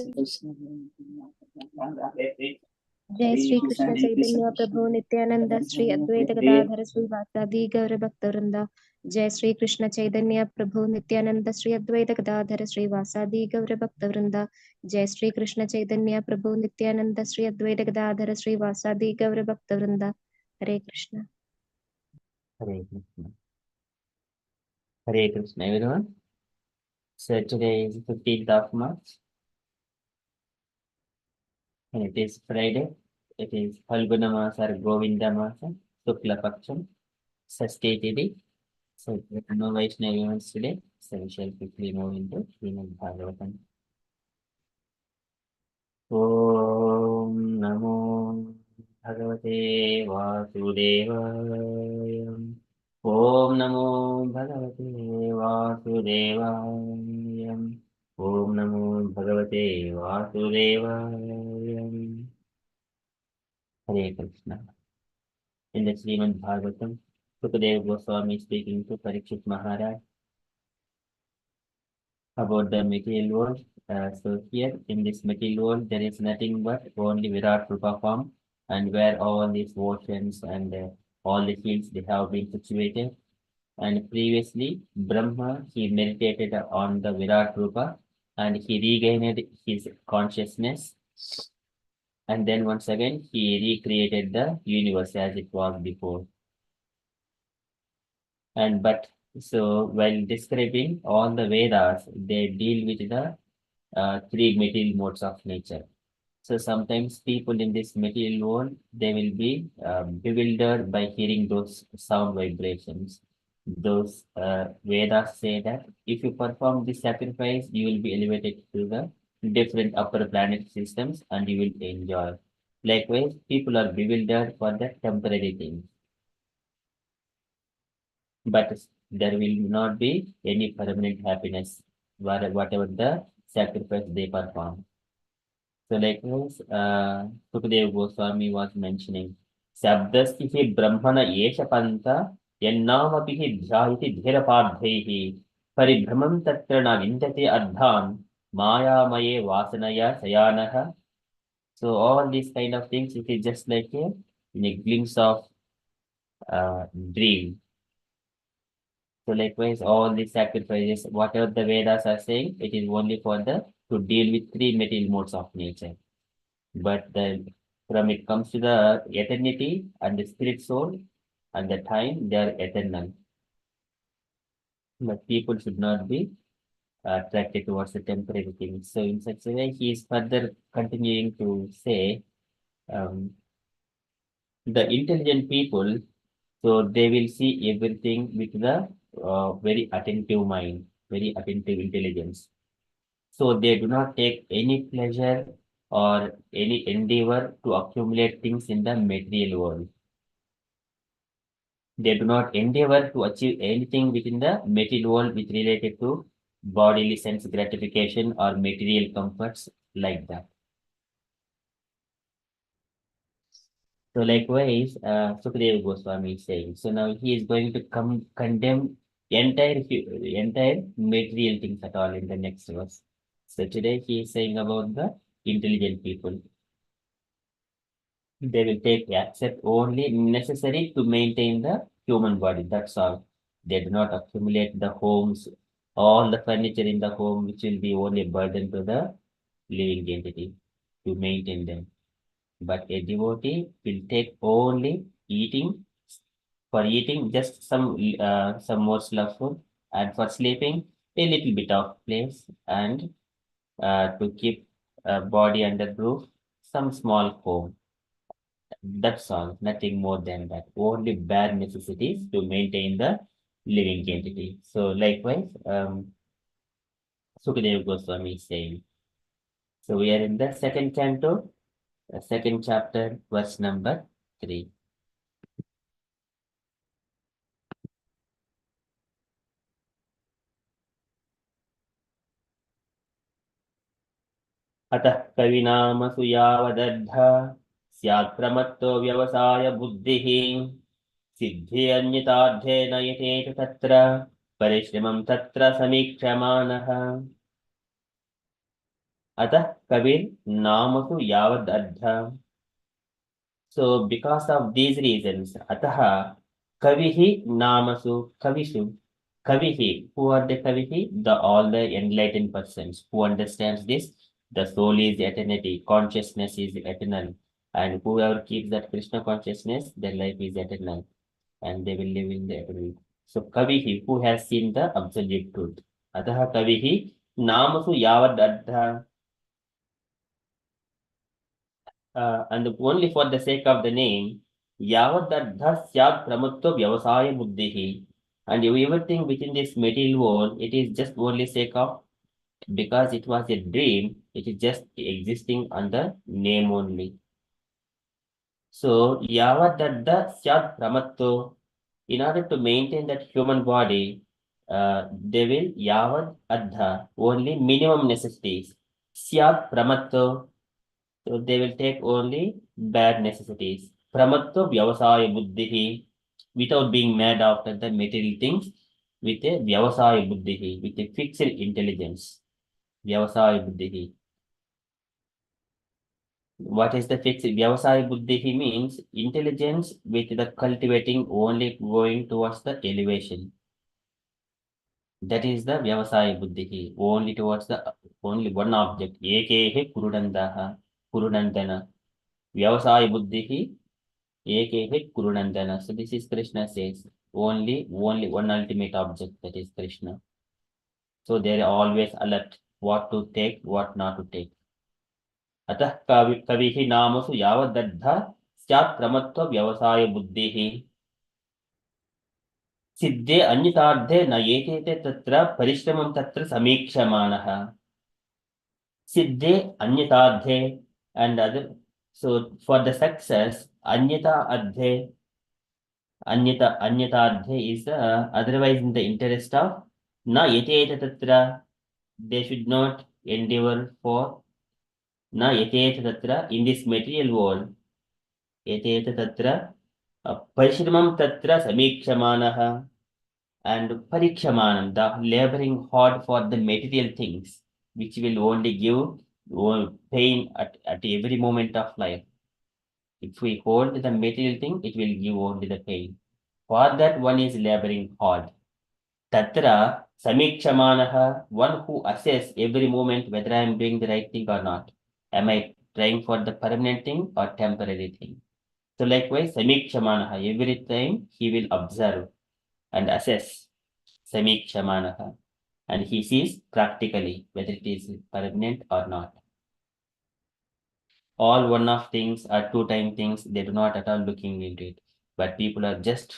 जय श्री कृष्ण चैतन्य प्रभु नित्यानंद श्री अद्वैत गदाधर श्रीवासादि गौर भक्त वृंदा। जय श्री कृष्ण चैतन्य प्रभु नित्यानंद श्री अद्वैत गदाधर श्रीवासादि गौर भक्त वृंदा। जय श्री कृष्ण चैतन्य प्रभु नित्यानंद श्री अद्वैत गदाधर श्रीवासादि गौर भक्त वृंदा। हरे Krishna. Hare Krishna. Hare Krishna, everyone. So today is 15th of March, and it is Friday. It is Phalguna Masa or Govinda Masa, Shukla Paksham, Sasthi Tithi. So there are no Vaishnava events today, so we shall quickly move into Srimad Bhagavatam. Om Namo Bhagavate Vasudevaya. Om Namo Bhagavate Vasudevaya. Om Namo Bhagavate Vasudevaya. Hare Krishna. In the Srimad Bhagavatam, Sukadeva Goswami speaking to Parikshit Maharaj about the material world. So here in this material world, there is nothing but only Virat Rupa form, and where all these oceans and all the fields they have been situated. And previously, Brahma he meditated on the Virat Rupa, and he regained his consciousness. And then once again, he recreated the universe as it was before. And but so while describing all the Vedas, they deal with the three material modes of nature. So sometimes people in this material world, they will be bewildered by hearing those sound vibrations. Those Vedas say that if you perform this sacrifice, you will be elevated to the different upper planet systems and you will enjoy. Likewise, people are bewildered for the temporary things, but there will not be any permanent happiness, whatever the sacrifice they perform. So likewise, Sukadeva Goswami was mentioning, Sabdastihi Brahmana Yesha Panta Yannamapihi Dhyahiti Dhirapadhaihi Paribhramam Tatra Na Vindate Ardhan Maya Maye Vasanaya Sayanaha. So all these kind of things, it is just like a glimpse of dream. So likewise, all these sacrifices, whatever the Vedas are saying, it is only for the to deal with three material modes of nature. But from it comes to the eternity and the spirit soul and the time, they are eternal. But people should not be attracted towards the temporary things. So in such a way, he is further continuing to say, um, the intelligent people, so they will see everything with the very attentive mind, very attentive intelligence. So they do not take any pleasure or any endeavor to accumulate things in the material world. They do not endeavor to achieve anything within the material world which related to bodily sense gratification or material comforts like that. So likewise, Sukadeva Goswami is saying, so now he is going to condemn entire material things at all in the next verse. So today he is saying about the intelligent people. They will accept only necessary to maintain the human body. That's all. They do not accumulate the homes, all the furniture in the home, which will be only a burden to the living entity to maintain them. But a devotee will take only eating, for eating just some more slow food, and for sleeping a little bit of place, and to keep body under roof, some small home. That's all, nothing more than that. Only bare necessities to maintain the living entity. So likewise, Sukadeva Goswami is saying. So we are in the second canto, second chapter, verse number 3. अतः कविनामसु यावदद्धा स्यात् प्रमत्तो व्यवसाय बुद्धिः सिद्धि अन्यतार्थेन यतेत तत्र परिश्रमं तत्र समीक्षमानः. Atah Kavir Namasu Yavad Ardha. So because of these reasons, Ataha Kavihi Namasu Kavisu. Kavihi. Who are the Kavihi? All the enlightened persons who understands this. The soul is eternity, consciousness is eternal. And whoever keeps that Krishna consciousness, their life is eternal. And they will live in the eternity. So Kavihi, who has seen the absolute truth. Ataha Kavihi Namasu Yavad Ardha. And only for the sake of the name, Yavadadha Syad Pramutto Vyavasaya Buddhihi. And everything within this material world, it is just only sake of because it was a dream, it is just existing on the name only. So Yavadadha Syad Pramatto, in order to maintain that human body, they will Yavad Adha, only minimum necessities. Syad Pramatto. So they will take only bad necessities. Pramatva vyavasaya buddhihi, without being mad after the material things, with a vyavasaya buddhihi, with a fixed intelligence. Vyavasaya buddhihi. What is the fixed? Vyavasaya buddhihi means intelligence with the cultivating only going towards the elevation. That is the vyavasaya buddhihi, only towards the only one object. Ekehe kurunandaha, kurunandana. Vyavasaya buddhihi Ekehit Kurunandana. So this is Krishna says, only one ultimate object, that is Krishna. So they are always alert what to take, what not to take. Atah kavihi namasu yavadaddha syat pramatva vyavasaya buddhihi. Siddhe anyatardhe na yetete tatra parishramam tatra samikshamaanaha. Siddhe anyatardhe and other. So for the success, anyata adhe Anyatadhe is otherwise in the interest of na yateta tatra. They should not endeavor for na yateta tatra in this material world. Yateta tatra parishramam tatra samikshamaanaha and parikshamanam, the laboring hard for the material things, which will only give pain at every moment of life. If we hold the material thing, it will give only the pain. For that one is laboring hard. Tatra samikshamaanaha, one who assess every moment whether I am doing the right thing or not. Am I trying for the permanent thing or temporary thing? So likewise, samikshamaanaha, every time he will observe and assess samikshamaanaha, and he sees practically whether it is permanent or not. All one of things or two time things, they do not at all looking into it. But people are just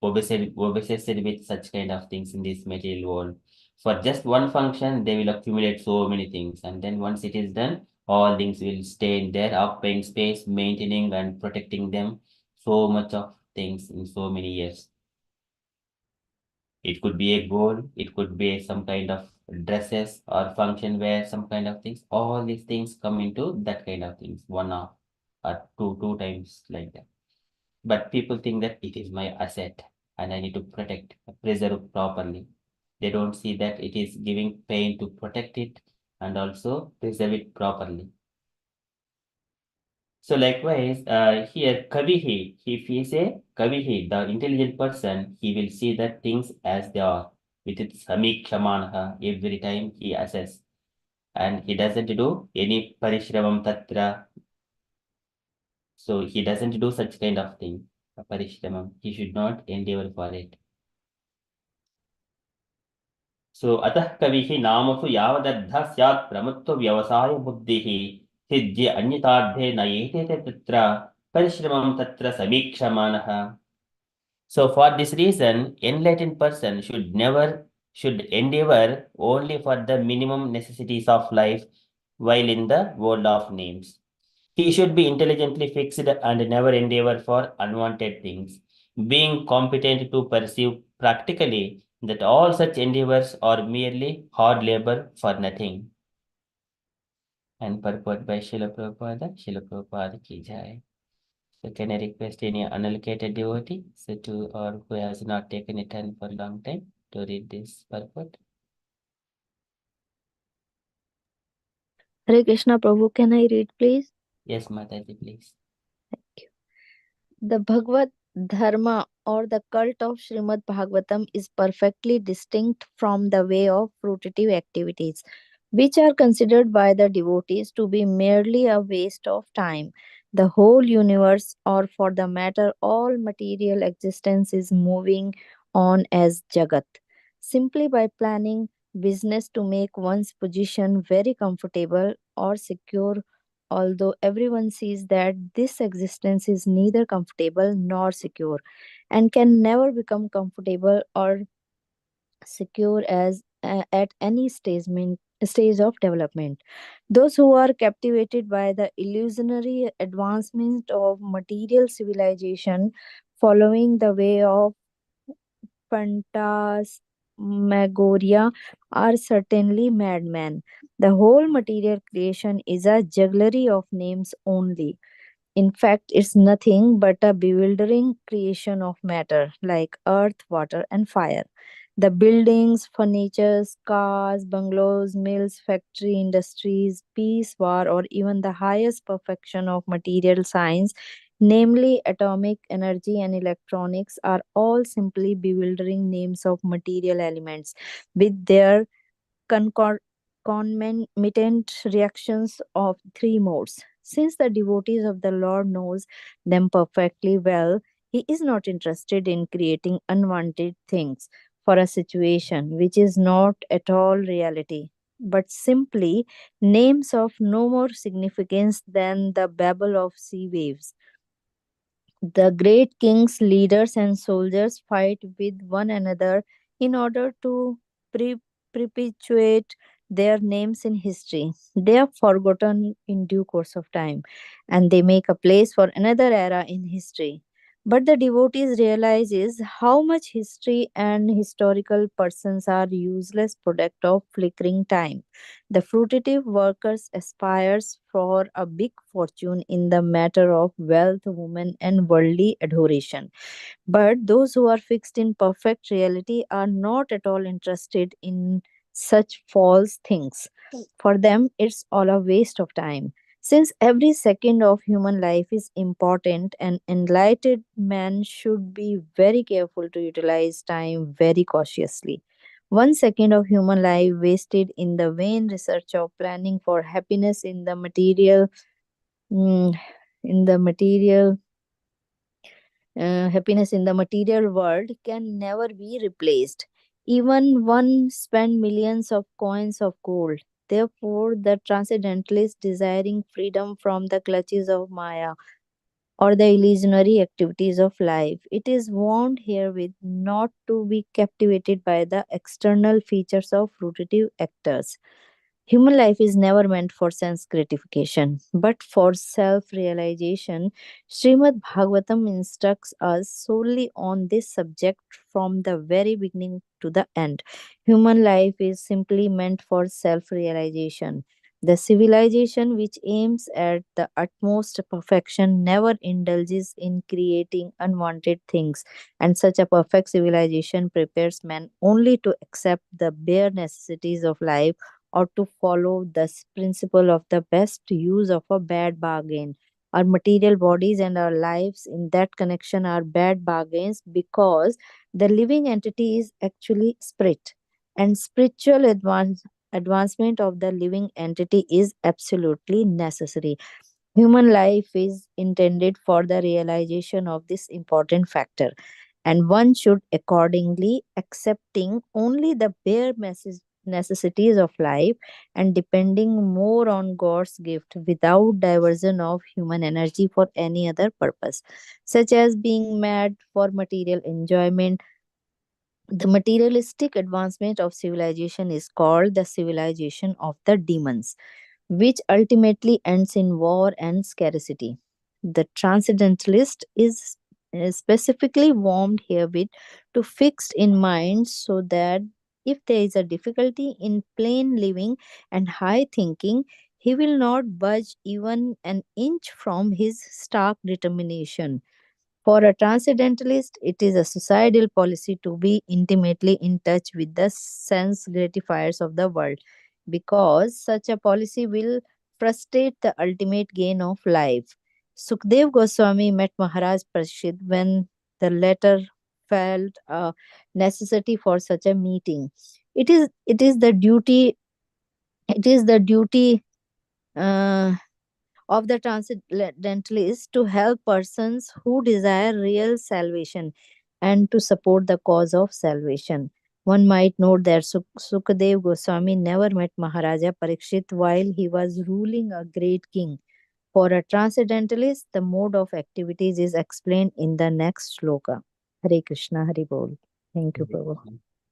obsessed with such kind of things in this material world. For just one function, they will accumulate so many things. And then once it is done, all things will stay in there, occupying space, maintaining and protecting them. So much of things in so many years. It could be a goal, it could be some kind of dresses or function wear, some kind of things. All these things come into that kind of things, one off or two times like that. But people think that it is my asset and I need to protect, preserve properly. They don't see that it is giving pain to protect it and also preserve it properly. So likewise, here Kavihi, if he say Kavihi, the intelligent person, he will see the things as they are with its Samikshamanha every time he assess. And he doesn't do any Parishravam Tatra. So he doesn't do such kind of thing. Parishramam. He should not endeavor for it. So atah kavihi namasu yavadaddha syat pramatva vyavasaya buddhihi siddhya anyatardhe na yetete tatra parishramam tatra samikshamanaha. So for this reason, enlightened person should endeavor only for the minimum necessities of life while in the world of names. He should be intelligently fixed and never endeavor for unwanted things, being competent to perceive practically that all such endeavors are merely hard labor for nothing. And purport by Srila Prabhupada ki jai. So can I request any unallocated devotee so to or who has not taken a turn for a long time to read this purport? Hare Krishna Prabhu, can I read please? Yes, Mataji, please. The Bhagavad Dharma or the cult of Srimad Bhagavatam is perfectly distinct from the way of fruitive activities, which are considered by the devotees to be merely a waste of time. The whole universe, or for the matter, all material existence, is moving on as Jagat. Simply by planning business to make one's position very comfortable or secure, although everyone sees that this existence is neither comfortable nor secure and can never become comfortable or secure at any stage of development. Those who are captivated by the illusionary advancement of material civilization, following the way of phantasmagoria, are certainly madmen. The whole material creation is a jugglery of names only. In fact, it's nothing but a bewildering creation of matter like earth, water, and fire. The buildings, furniture, cars, bungalows, mills, factory, industries, peace, war, or even the highest perfection of material science, namely atomic energy and electronics, are all simply bewildering names of material elements with their concor- concomitant reactions of three modes. Since the devotees of the Lord knows them perfectly well, he is not interested in creating unwanted things for a situation which is not at all reality, but simply names of no more significance than the babble of sea waves. The great kings, leaders, and soldiers fight with one another in order to pre- perpetuate their names in history. They are forgotten in due course of time, and they make a place for another era in history. But the devotees realizes how much history and historical persons are useless product of flickering time. The fruitive workers aspires for a big fortune in the matter of wealth, women, and worldly adoration. But those who are fixed in perfect reality are not at all interested in such false things. For them, it's all a waste of time. Since every second of human life is important, an enlightened man should be very careful to utilize time very cautiously. 1 second of human life wasted in the vain research of planning for happiness mm, in the material happiness in the material world can never be replaced. Even one spend millions of coins of gold. Therefore, the transcendentalist desiring freedom from the clutches of Maya or the illusionary activities of life, it is warned herewith not to be captivated by the external features of fruitive actors. Human life is never meant for sense gratification, but for self realization. Srimad Bhagavatam instructs us solely on this subject from the very beginning to the end. Human life is simply meant for self realization. The civilization which aims at the utmost perfection never indulges in creating unwanted things, and such a perfect civilization prepares man only to accept the bare necessities of life or to follow the principle of the best use of a bad bargain. Our material bodies and our lives in that connection are bad bargains because the living entity is actually spirit, and spiritual advancement of the living entity is absolutely necessary. Human life is intended for the realization of this important factor, and one should accordingly accepting only the bare necessities of life and depending more on God's gift without diversion of human energy for any other purpose, such as being mad for material enjoyment. The materialistic advancement of civilization is called the civilization of the demons, which ultimately ends in war and scarcity. The transcendentalist is specifically warned herewith to fix in mind so that if there is a difficulty in plain living and high thinking, he will not budge even an inch from his stark determination. For a transcendentalist, it is a societal policy to be intimately in touch with the sense gratifiers of the world, because such a policy will frustrate the ultimate gain of life. Sukdev Goswami met Maharaj Parikshit when the latter felt a necessity for such a meeting. It is the duty uh, of the transcendentalist to help persons who desire real salvation and to support the cause of salvation. One might note that Sukadev Goswami never met Maharaja Parikshit while he was ruling a great king. For a transcendentalist, the mode of activities is explained in the next sloka. Hare Krishna, Hare Bol. Thank you, Prabhu.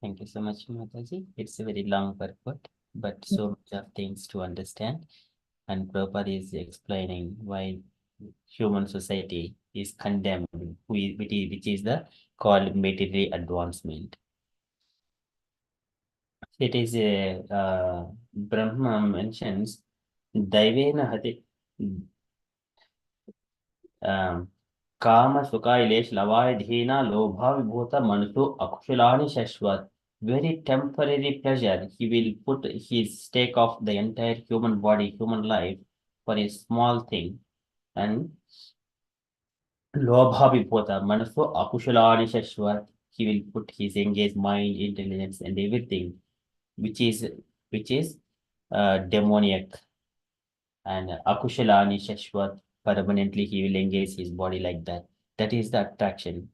Thank you so much, Mataji. It's a very long purport, but so much of things to understand. And Prabhupada is explaining why human society is condemned, which is the called material advancement. It is a Brahma mentions Daivena Hati काम सुखाइलेश लवाय धीना लोभा विभूता मनसो अकुशलानि shashwat. Very temporary pleasure. He will put his stake of the entire human body, human life for a small thing. And lobha vibhuta manaso akushalani shashwat. He will put his engaged mind, intelligence, and everything, which is demoniac, and akushalani shashwat. Permanently, he will engage his body like that. That is the attraction.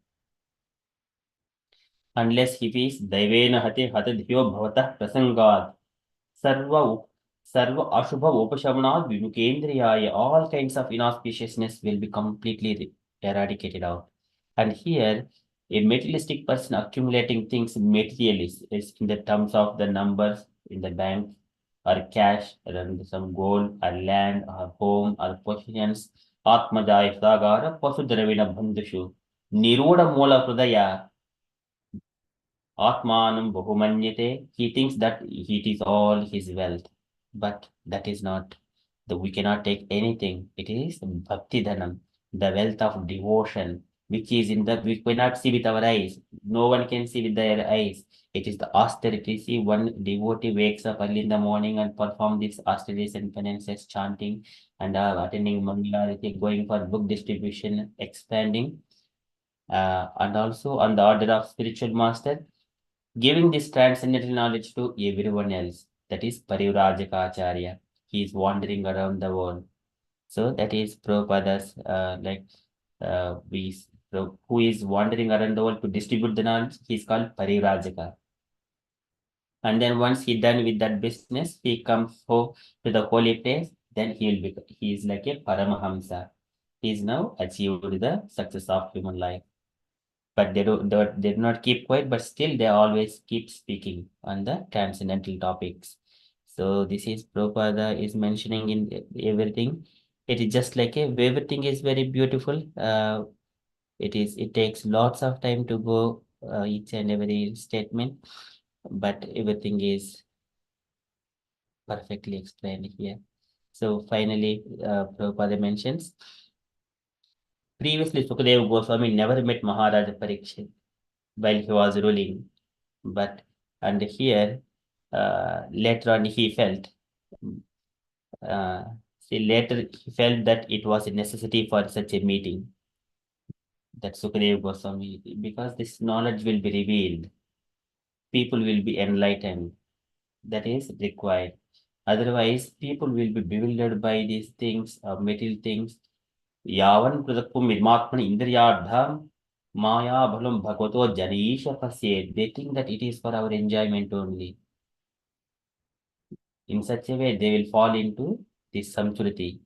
Unless he is daivena hate hatadhyo bhavatah prasangat. Sarva Sarva Ashubha Upashamanad Vimukendriyaya, all kinds of inauspiciousness will be completely eradicated out. And here, a materialistic person accumulating things materially is in the terms of the numbers in the bank, or cash, or some gold, or land, or home, or possessions. Atmajaya Sagara, Pasudravina Bandhushu, Niruda Mola Hridaya, Atmanam Bahumanyate, he thinks that it is all his wealth, but that is not. We cannot take anything. It is Bhakti Dhanam, the wealth of devotion, which is in the we cannot see with our eyes. No one can see with their eyes. It is the austerity. See, one devotee wakes up early in the morning and perform these austerities and penances, chanting and attending Mangalarati, going for book distribution, expanding, and also on the order of spiritual master giving this transcendental knowledge to everyone else. That is Parivrajaka Acharya. He is wandering around the world. So that is Prabhupada's who is wandering around the world to distribute the knowledge. He is called Parivrajaka. And then once he done with that business, he comes home to the holy place. Then he is like a Paramahamsa. He is now achieved the success of human life, but they do not keep quiet, but still they always keep speaking on the transcendental topics. So this is Prabhupada is mentioning in everything. It is just like everything is very beautiful. It takes lots of time to go each and every statement, but everything is perfectly explained here. So finally, Prabhupada mentions previously Sukadeva Goswami never met Maharaja Parikshit while he was ruling. But and here later on he felt uh, later he felt that it was a necessity for such a meeting, that Sukadeva Goswami, because this knowledge will be revealed, people will be enlightened, that is required. Otherwise, people will be bewildered by these things, material things. Yavan pradakkum vidmatman indriyardham maya bhalam bhagavato janisha pasye. They think that it is for our enjoyment only. In such a way, they will fall into this samchuriti.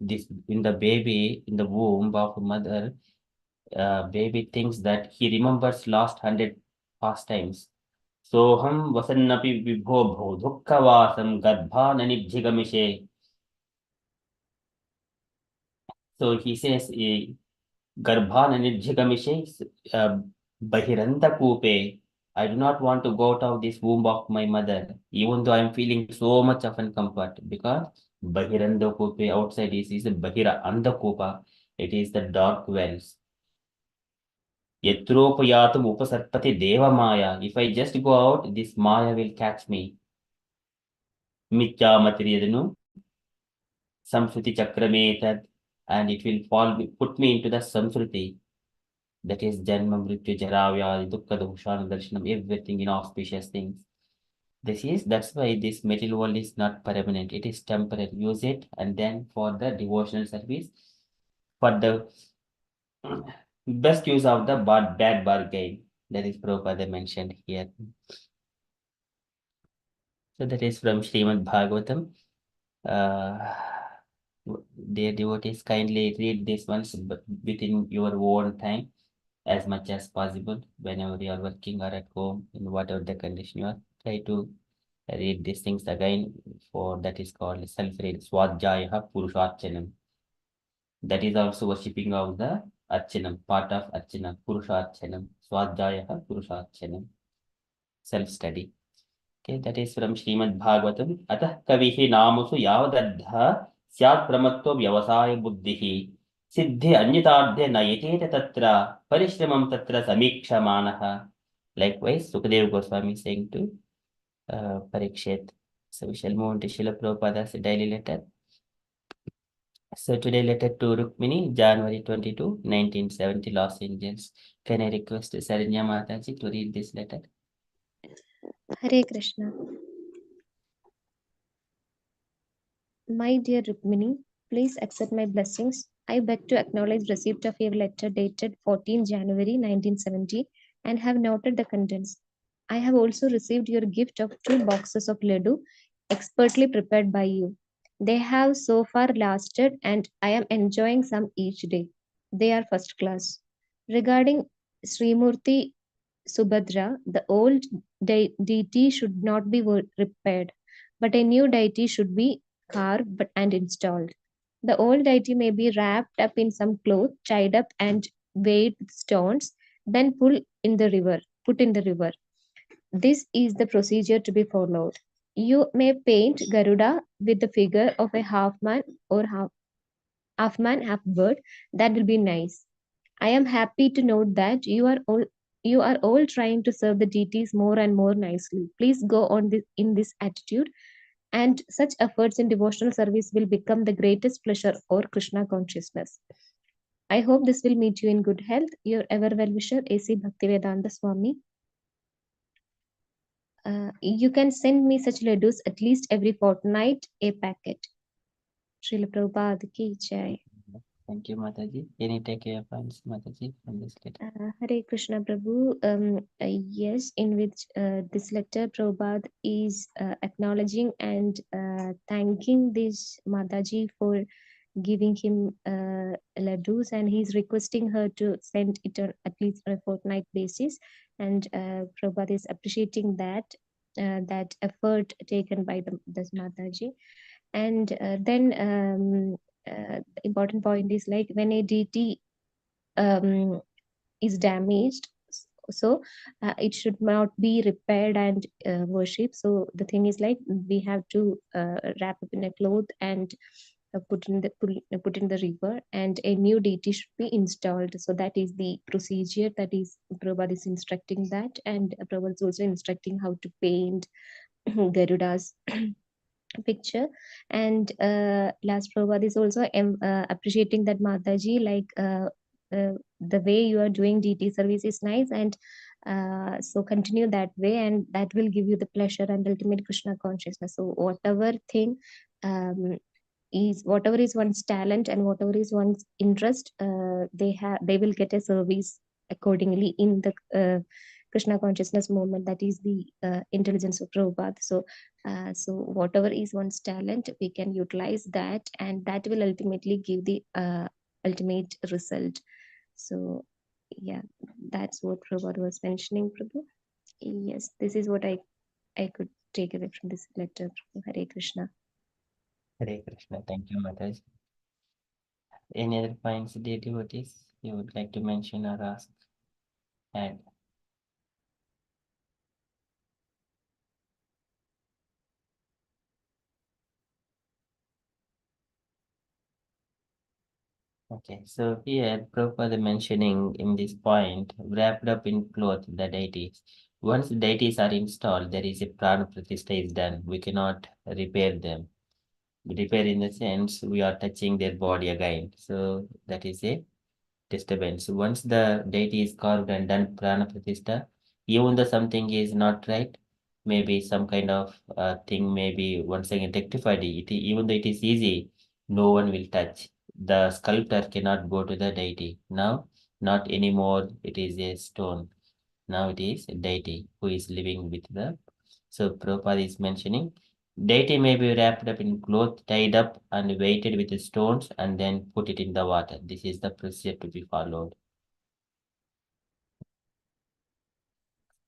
This in the baby, in the womb of mother, baby thinks that he remembers last 100 pastimes. Soham vasannapi vibho bho dukkhavasam garbhananibjigamishe. So he says, Garbhananibjigamishe bahiranta kupe. I do not want to go out of this womb of my mother, even though I am feeling so much of uncomfort, because Bahiranda Kupe outside is Bahira Andakupa. It is the dark wells. Yatropayatum upasarpati deva maya. If I just go out, this maya will catch me. Mitya materiadanu. Samsruti Chakrametad, and it will put me into the Samsruti. That is Janma Mrityu Jaravya, Dukkha Doshana Darshanam, everything inauspicious things. That's why this material world is not permanent, it is temporary. Use it, and then for the devotional service, for the best use of the bad bargain. That is Prabhupada mentioned here. So that is from Srimad Bhagavatam. Dear devotees, kindly read this once within your own time as much as possible whenever you are working or at home, in whatever the condition you are. Try to read these things again, for that is called self-read Swadhyaya Purusharchanam. That is also worshipping of the Archanam, part of Archana, Purusharchanam, Swadhyaya Purusharchanam, self-study. Okay, that is from Srimad Bhagavatam. Atah kavihi namusu yavadadha syat pramatto vyavasaya buddhihi siddhi anyatadhya nayateta tatra parishramam tatra samikshamanaha. Likewise, Sukadeva Goswami saying to Parikshit. So we shall move to Srila Prabhupada's daily letter. So today letter to Rukmini, January 22, 1970, Los Angeles. Can I request Saranya Mataji to read this letter? Hare Krishna. My dear Rukmini, please accept my blessings. I beg to acknowledge receipt of your letter dated 14 January 1970 and have noted the contents. I have also received your gift of 2 boxes of laddu expertly prepared by you. They have so far lasted and I am enjoying some each day. They are first class. Regarding Srimurti Subhadra, the old deity should not be repaired, but a new deity should be carved and installed. The old deity may be wrapped up in some cloth, tied up and weighed with stones, then put in the river. This is the procedure to be followed. You may paint Garuda with the figure of a half man or half man, half bird. That will be nice. I am happy to note that you are all trying to serve the deities more and more nicely. Please go on in this attitude, and such efforts in devotional service will become the greatest pleasure for Krishna consciousness. I hope this will meet you in good health. Your ever well wisher, A.C. Bhaktivedanta Swami. You can send me such laddus at least every fortnight, a packet. Srila Prabhupada ki jai. Thank you, Mataji. Any takeaway points, Mataji, from this letter? Hare Krishna Prabhu. Yes, in which this letter Prabhupada is acknowledging and thanking this Mataji for giving him laddus, and he's requesting her to send it on at least on a fortnight basis. And Prabhupada is appreciating that effort taken by this Mataji. And then important point is like when a deity is damaged, so it should not be repaired and worshipped. So the thing is like we have to wrap up in a cloth and put in the river, and a new deity should be installed. So that is the procedure that is Prabhupada is instructing that, and Prabhupada is also instructing how to paint Garuda's picture. And last Prabhupada is also appreciating that Mataji, like the way you are doing DT service is nice, and so continue that way, and that will give you the pleasure and ultimate Krishna consciousness. So whatever is one's talent and whatever is one's interest, they will get a service accordingly in the Krishna consciousness movement. That is the intelligence of Prabhupada. So whatever is one's talent, we can utilize that, and that will ultimately give the ultimate result. So yeah, that's what Prabhupada was mentioning, Prabhu. Yes, this is what I could take away from this letter. Hare Krishna. Hare Krishna. Thank you, Mataji. Any other points, dear devotees, you would like to mention or ask? And okay, so here Prabhupada mentioning in this point, wrapped up in cloth, the deities. Once the deities are installed, there is a prana pratishtha is done. We cannot repair them. Repair in the sense we are touching their body again. So that is a disturbance. Once the deity is carved and done prana pratishtha, even though something is not right, maybe some kind of thing may be once again rectified. Even though it is easy, no one will touch. The sculptor cannot go to the deity. Now, not anymore, it is a stone. Now it is a deity who is living with the. So Prabhupada is mentioning deity may be wrapped up in cloth, tied up and weighted with stones and then put it in the water. This is the procedure to be followed.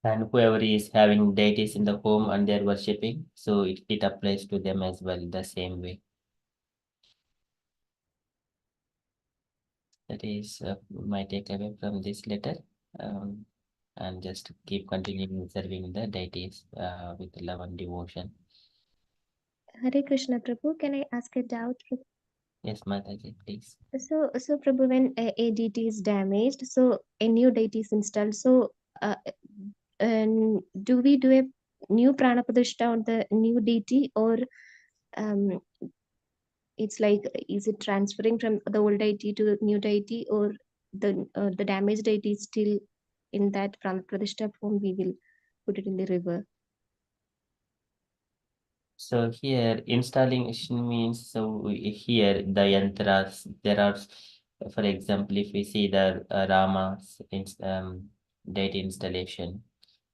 And whoever is having deities in the home and they're worshipping, so it applies to them as well the same way. That is my takeaway from this letter. And just keep continuing serving the deities with love and devotion. Hare Krishna, Prabhu. Can I ask a doubt? Yes, Mataji, please. So Prabhu, when a deity is damaged, so a new deity is installed. So, and do we do a new prana pratishtha on the new deity, or um, it's like, is it transferring from the old deity to the new deity, or the damaged deity is still in that prana pratishtha form? We will put it in the river. So here installation means, so here the yantras, there are, for example, if we see the Rama's deity installation,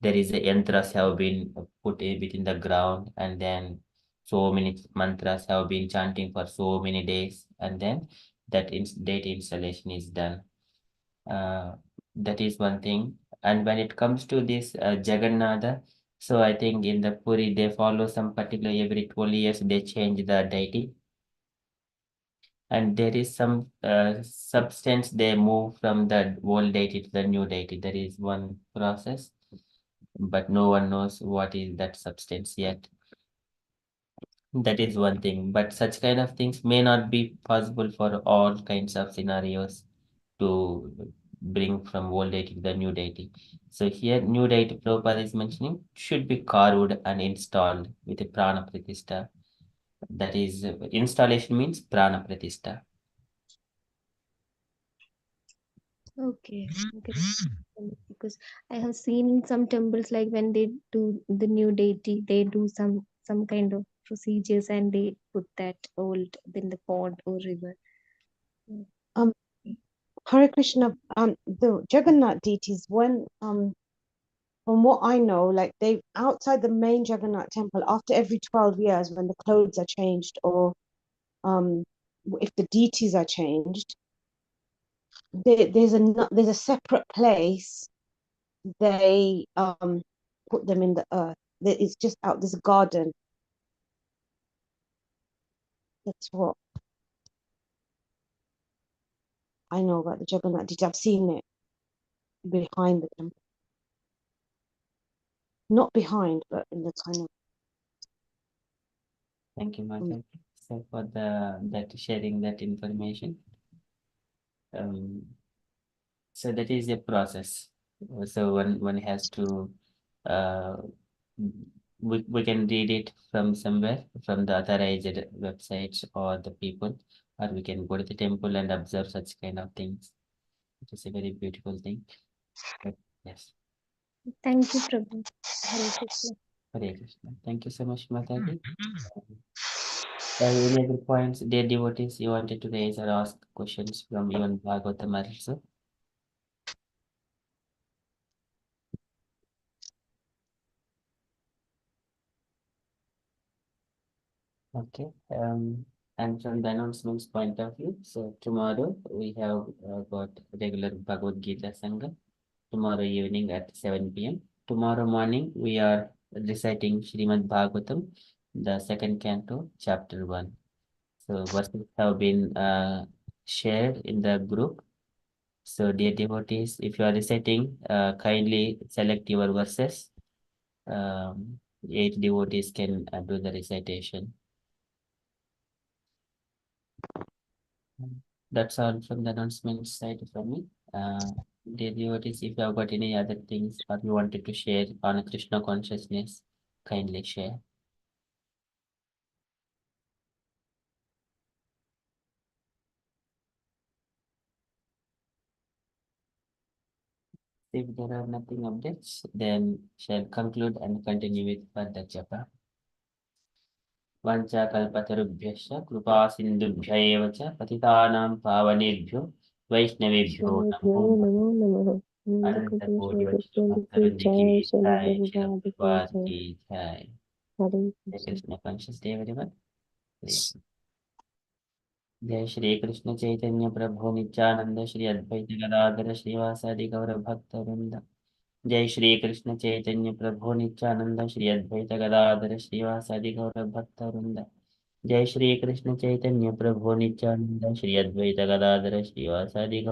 there is a yantras have been put within the ground, and then so many mantras have been chanting for so many days, and then that deity installation is done. Uh, that is one thing. And when it comes to this Jagannatha, so I think in the Puri they follow some particular every 12 years they change the deity, and there is some substance they move from the old deity to the new deity. There is one process, but no one knows what is that substance yet. That is one thing, but such kind of things may not be possible for all kinds of scenarios to bring from old deity to the new deity. So here, new deity Prabhupada is mentioning should be carved and installed with a prana pratishtha. That is, installation means prana pratishtha. Okay, okay. Because I have seen in some temples, like when they do the new deity, they do some kind of procedures and they put that old in the pond or river. Um, Hare Krishna, the Jagannath deities, when from what I know, like they outside the main Jagannath temple, after every 12 years, when the clothes are changed or um if the deities are changed, there's a separate place they put them in the earth. It's just out this garden. That's what I know about the Jagannath deity. I've seen it behind the temple. Not behind, but in the kind of Thank you, Mataji. So for that sharing that information. So that is a process. So one has to uh, we can read it from somewhere from the authorized websites or the people, or we can go to the temple and observe such kind of things. It is a very beautiful thing. But yes, Thank you, Prabhu. Hare Krishna. Hare Krishna. Thank you so much, Mataji. Any other points, dear devotees, you wanted to raise or ask questions from even Bhagavatam also? Okay. And from the announcements point of view, so tomorrow we have got regular Bhagavad Gita Sangha tomorrow evening at 7 p.m. Tomorrow morning we are reciting Srimad Bhagavatam, the second canto, chapter 1. So verses have been shared in the group. So dear devotees, if you are reciting, kindly select your verses. 8 devotees can do the recitation. That's all from the announcement side from me. Dear devotees, if you have got any other things or you wanted to share on Krishna consciousness, kindly share. If there are nothing updates, then shall conclude and continue with further japa. वाञ्छाकल्पतरुभ्यश्च कृपासिन्धुभ्य एव च पतितानां पावनेभ्यो वैष्णवेभ्यो वैष्णवेभ्यो नमो नमः। नमो नमः। अनंत कोटि नंदकोटेश्वर वैष्णव की वृंद की जय, श्री जय, शिल प्रभुपाद की प्रभुपाद जय। की जय। हरे जय Krishna. Krishna conscious day everyone. जय श्री कृष्ण चैतन्य प्रभु नित्यानंद श्री अद्वैत गदाधर श्रीवासादि गौर भक्त वृंद। जय श्री कृष्ण चैतन्य प्रभु नित्यानंद श्री अद्वैत गदाधर श्रीवासादि गौर भक्त वृंद। जय श्री कृष्ण चैतन्य प्रभु नित्यानंद श्री अद्वैत गदाधर श्रीवासादि